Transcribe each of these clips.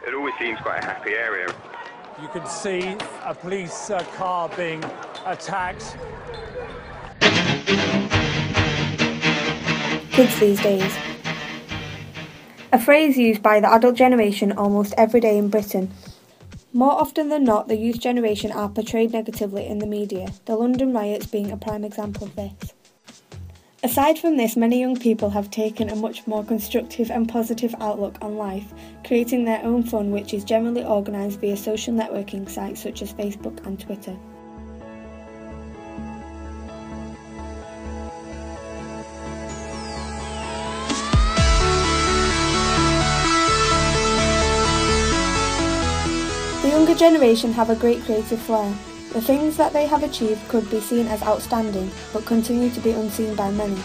It always seems quite a happy area. You can see a police car being attacked. Kids these days. A phrase used by the adult generation almost every day in Britain. More often than not, the youth generation are portrayed negatively in the media, the London riots being a prime example of this. Aside from this, many young people have taken a much more constructive and positive outlook on life, creating their own fun, which is generally organised via social networking sites such as Facebook and Twitter. The younger generation have a great creative flair. The things that they have achieved could be seen as outstanding, but continue to be unseen by many.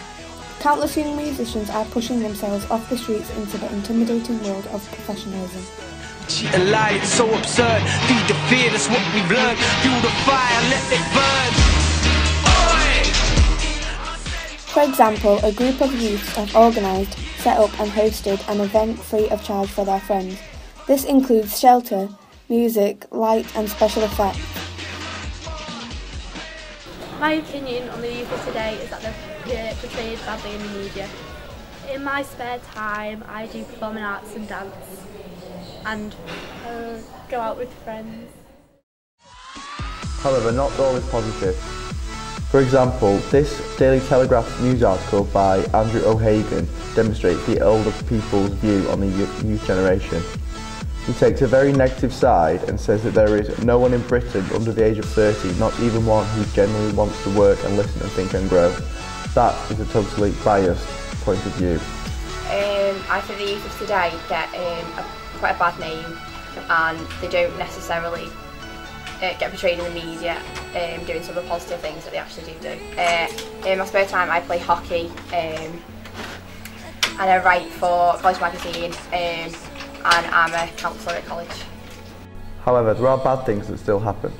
Countless young musicians are pushing themselves off the streets into the intimidating world of professionalism. Cheat and lie, it's so absurd. Feed the fear, that's what we've learned. Fuel the fire, let it burn. For example, a group of youths have organised, set up and hosted an event free of charge for their friends. This includes shelter, music, light and special effects. My opinion on the youth of today is that they're portrayed badly in the media. In my spare time, I do performing arts and dance and go out with friends. However, not all is positive. For example, this Daily Telegraph news article by Andrew O'Hagan demonstrates the older people's view on the youth generation. He takes a very negative side and says that there is no one in Britain under the age of 30, not even one who genuinely wants to work and listen and think and grow. That is a totally biased point of view. I think the youth of today get quite a bad name, and they don't necessarily get portrayed in the media doing some of the positive things that they actually do. In my spare time I play hockey and I write for College Magazine. And I'm a counsellor at college. However, there are bad things that still happen.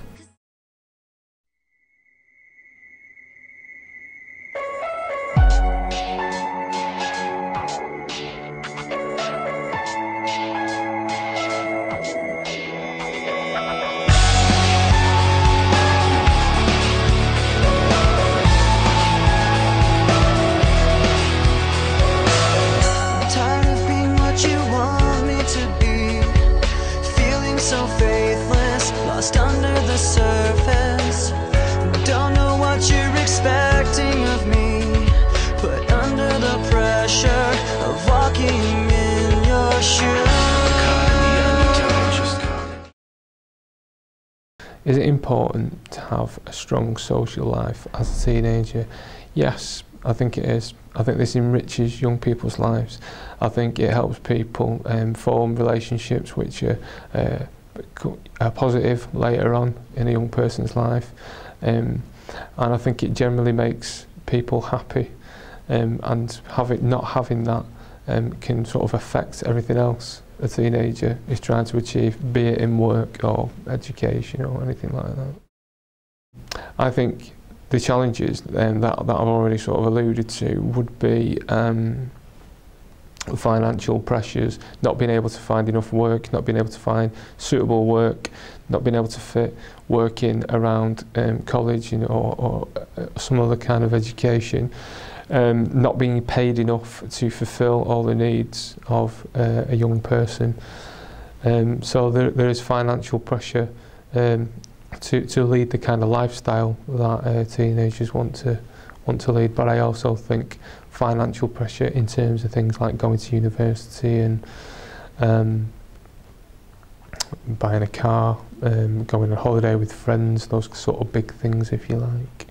So faithless, lost under the surface. Don't know what you're expecting of me, put under the pressure of walking in your shoes. Is it important to have a strong social life as a teenager? Yes, I think it is. I think this enriches young people's lives. I think it helps people form relationships which are positive later on in a young person's life, and I think it generally makes people happy, and not having that can sort of affect everything else a teenager is trying to achieve, be it in work or education or anything like that. I think the challenges that I've already sort of alluded to would be financial pressures, not being able to find enough work, not being able to find suitable work, not being able to fit work in around college, you know, or some other kind of education, not being paid enough to fulfil all the needs of a young person. So there is financial pressure to lead the kind of lifestyle that teenagers want to lead, but I also think financial pressure in terms of things like going to university and buying a car, going on holiday with friends, those sort of big things, if you like.